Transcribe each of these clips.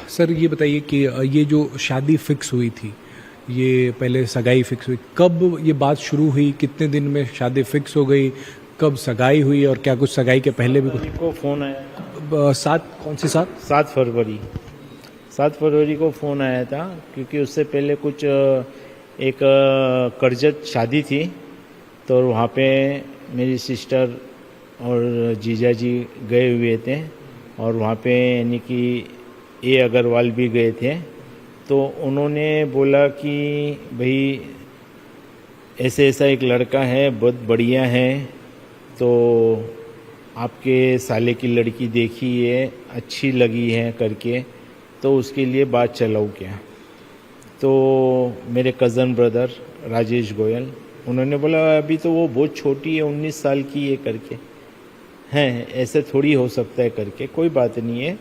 Sir ये बताइए कि ये जो शादी फिक्स हुई थी, ये पहले सगाई फिक्स हुई, कब ये बात शुरू हुई, कितने दिन में शादी फिक्स हो गई, कब सगाई हुई और क्या कुछ सगाई के पहले भी कुछ? को फ़ोन आया सात, कौन सी सात? 7 फरवरी को फ़ोन आया था, क्योंकि उससे पहले कुछ एक करजत शादी थी, तो वहाँ पे मेरी सिस्टर और जीजा जी गए हुए थे, और वहाँ पे यानी कि ए अग्रवाल भी गए थे। तो उन्होंने बोला कि भाई ऐसे ऐसा एक लड़का है, बहुत बढ़िया है, तो आपके साले की लड़की देखी है, अच्छी लगी है करके, तो उसके लिए बात चलाओ क्या। तो मेरे कज़न ब्रदर राजेश गोयल, उन्होंने बोला अभी तो वो बहुत छोटी है, 19 साल की है करके, हैं ऐसे थोड़ी हो सकता है करके, कोई बात नहीं है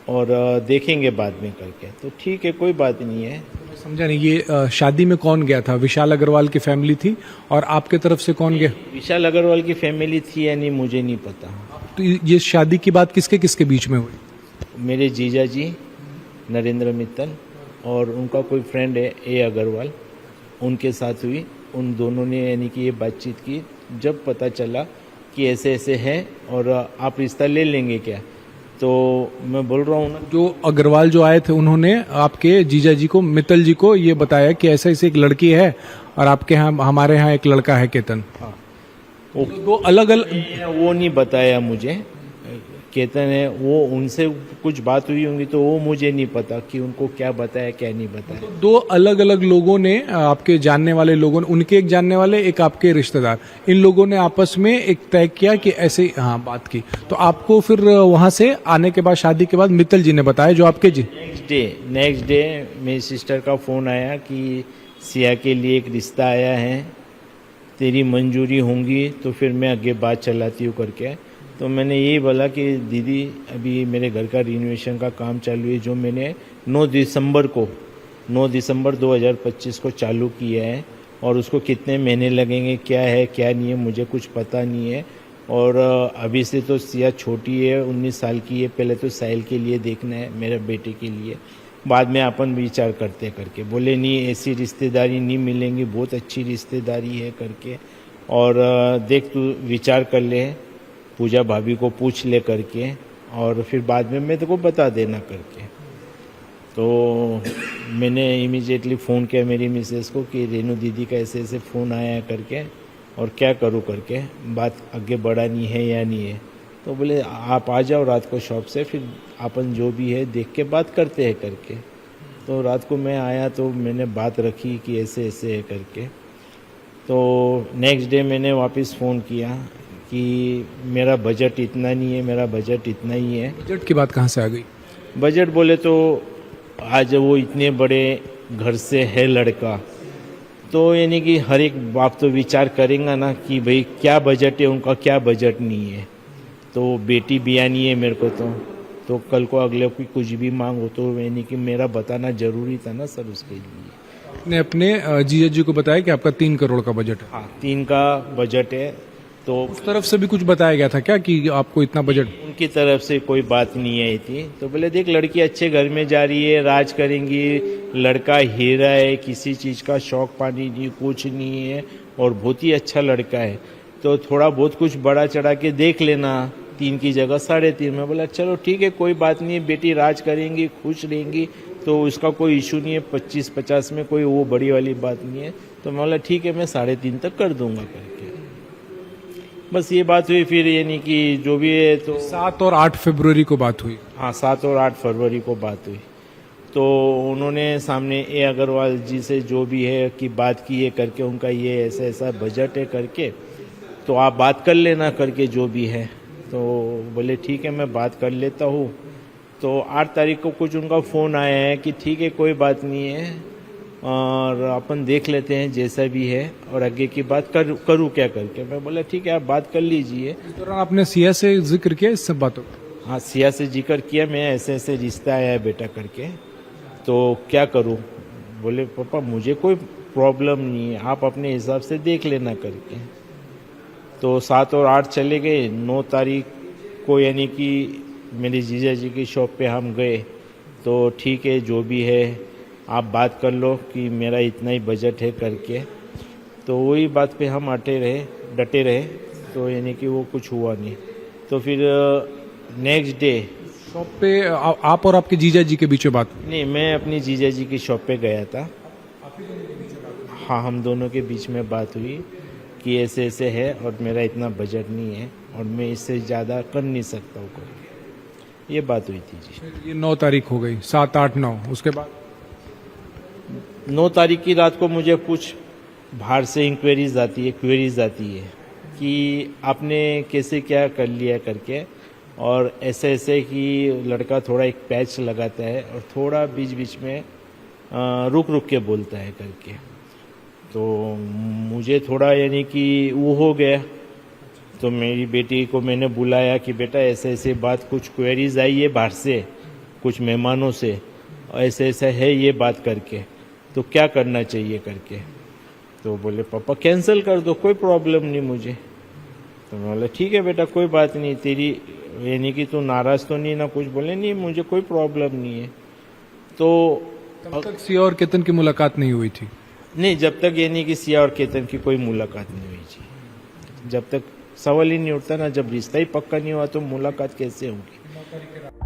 और देखेंगे बाद में करके। तो ठीक है, कोई बात नहीं है। समझा नहीं, ये शादी में कौन गया था? विशाल अग्रवाल की फैमिली थी और आपके तरफ से कौन गया? विशाल अग्रवाल की फैमिली थी या नहीं मुझे नहीं पता। तो ये शादी की बात किसके किसके बीच में हुई? मेरे जीजा जी नरेंद्र मित्तल और उनका कोई फ्रेंड है ए अग्रवाल, उनके साथ हुई। उन दोनों ने यानी कि ये बातचीत की, जब पता चला कि ऐसे ऐसे है और आप रिश्ता ले लेंगे क्या, तो मैं बोल रहा हूँ ना, जो अग्रवाल जो आए थे उन्होंने आपके जीजा जी को, मित्तल जी को ये बताया कि ऐसे ऐसे एक लड़की है और आपके यहाँ, हमारे यहाँ एक लड़का है केतन। हाँ वो दो अलग अलग, वो नहीं बताया मुझे, केतन है वो, उनसे कुछ बात हुई होंगी, तो वो मुझे नहीं पता कि उनको क्या बताया क्या नहीं बताया। दो अलग अलग लोगों ने, आपके जानने वाले लोगों ने, उनके एक जानने वाले, एक आपके रिश्तेदार, इन लोगों ने आपस में एक तय किया कि ऐसे, हाँ, बात की। तो आपको फिर वहां से आने के बाद, शादी के बाद मित्तल जी ने बताया, जो आपके जी। नेक्स्ट डे मेरी सिस्टर का फ़ोन आया कि सिया के लिए एक रिश्ता आया है, तेरी मंजूरी होंगी तो फिर मैं आगे बात चलाती हूँ करके। तो मैंने यही बोला कि दीदी अभी मेरे घर का रिनोवेशन का काम चालू है, जो मैंने 9 दिसंबर 2025 को चालू किया है, और उसको कितने महीने लगेंगे, क्या है क्या नहीं है, मुझे कुछ पता नहीं है। और अभी से तो सिया छोटी है, 19 साल की है, पहले तो साहिल के लिए देखना है, मेरे बेटे के लिए, बाद में अपन विचार करते करके। बोले नहीं, ऐसी रिश्तेदारी नहीं मिलेंगी, बहुत अच्छी रिश्तेदारी है करके, और देख तू विचार कर ले, पूजा भाभी को पूछ ले करके, और फिर बाद में मैं तेको बता देना करके। तो मैंने इमीडिएटली फ़ोन किया मेरी मिसेस को कि रेनू दीदी का ऐसे ऐसे फ़ोन आया है करके, और क्या करूँ करके, बात आगे बढ़ानी है या नहीं है। तो बोले आप आ जाओ रात को शॉप से, फिर अपन जो भी है देख के बात करते हैं करके। तो रात को मैं आया तो मैंने बात रखी कि ऐसे ऐसे है करके। तो नेक्स्ट डे मैंने वापस फ़ोन किया कि मेरा बजट इतना नहीं है, मेरा बजट इतना ही है। बजट की बात कहाँ से आ गई? बजट बोले तो आज वो इतने बड़े घर से है लड़का, तो यानी कि हर एक बाप तो विचार करेगा ना कि भाई क्या बजट है उनका, क्या बजट नहीं है। तो बेटी बियानी है मेरे को, तो कल को अगले को कुछ भी मांग हो तो यानी कि मेरा बताना जरूरी था ना सर, उसके लिए। आपने अपने जीजा जी को बताया कि आपका 3 करोड़ का बजट है? हाँ, 3 का बजट है। तो उस तरफ से भी कुछ बताया गया था क्या कि आपको इतना बजट? उनकी तरफ से कोई बात नहीं आई थी। तो बोले देख, लड़की अच्छे घर में जा रही है, राज करेंगी, लड़का हीरा है, किसी चीज़ का शौक पानी नहीं, कुछ नहीं है, और बहुत ही अच्छा लड़का है, तो थोड़ा बहुत कुछ बड़ा चढ़ा के देख लेना, 3 की जगह 3.5 में। बोला चलो ठीक है, कोई बात नहीं है, बेटी राज करेंगी, खुश रहेंगी, तो उसका कोई इशू नहीं है, 25-50 में कोई वो बड़ी वाली बात नहीं है। तो मैं बोला ठीक है, मैं 3.5 तक कर दूंगा करके, बस ये बात हुई। फिर यानी कि जो भी है, तो 7 और 8 फरवरी को बात हुई। हाँ, 7 और 8 फरवरी को बात हुई। तो उन्होंने सामने ए अग्रवाल जी से जो भी है कि बात की है करके, उनका ये ऐसा ऐसा बजट है करके, तो आप बात कर लेना करके जो भी है। तो बोले ठीक है, मैं बात कर लेता हूँ। तो 8 तारीख को कुछ उनका फ़ोन आया है कि ठीक है, कोई बात नहीं है, और अपन देख लेते हैं जैसा भी है, और आगे की बात करूँ क्या करके। मैं बोला ठीक है, आप बात कर लीजिए। इस दौरान आपने सिया से जिक्र किया इस सब बातों? हाँ, सिया से जिक्र किया, मैं ऐसे ऐसे रिश्ता आया है बेटा करके, तो क्या करूँ। बोले पापा मुझे कोई प्रॉब्लम नहीं है, आप अपने हिसाब से देख लेना करके। तो 7 और 8 चले गए। 9 तारीख को यानी कि मेरे जीजा जी की शॉप पे हम गए, तो ठीक है जो भी है आप बात कर लो कि मेरा इतना ही बजट है करके। तो वही बात पे हम डटे रहे, तो यानी कि वो कुछ हुआ नहीं। तो फिर नेक्स्ट डे शॉप पे आप और आपके जीजा जी के बीच में बात हुई? नहीं, मैं अपनी जीजा जी की शॉप पे गया था। हाँ, हम दोनों के बीच में बात हुई कि ऐसे ऐसे है और मेरा इतना बजट नहीं है और मैं इससे ज़्यादा कर नहीं सकता हूँ करके, ये बात हुई थी जी। ये 9 तारीख हो गई, 7, 8, 9, उसके बाद 9 तारीख की रात को मुझे कुछ बाहर से क्वेरीज आती है कि आपने कैसे क्या कर लिया करके, और ऐसे ऐसे कि लड़का थोड़ा एक पैच लगाता है और थोड़ा बीच बीच में रुक रुक के बोलता है करके। तो मुझे थोड़ा यानी कि वो हो गया। तो मेरी बेटी को मैंने बुलाया कि बेटा ऐसे ऐसे बात, कुछ क्वेरीज आई है बाहर से कुछ मेहमानों से, ऐसे ऐसा है ये बात करके, तो क्या करना चाहिए करके। तो बोले पापा कैंसिल कर दो, कोई प्रॉब्लम नहीं मुझे। तो मैं बोला ठीक है बेटा कोई बात नहीं, तेरी यानी कि तू नाराज तो नहीं ना कुछ। बोले नहीं मुझे कोई प्रॉब्लम नहीं है। तो तब तक सिया और केतन की मुलाकात नहीं हुई थी? नहीं, जब तक यानी कि सिया और केतन की कोई मुलाकात नहीं हुई थी। जब तक सवाल ही नहीं उठता ना, जब रिश्ता ही पक्का नहीं हुआ तो मुलाकात कैसे होगी।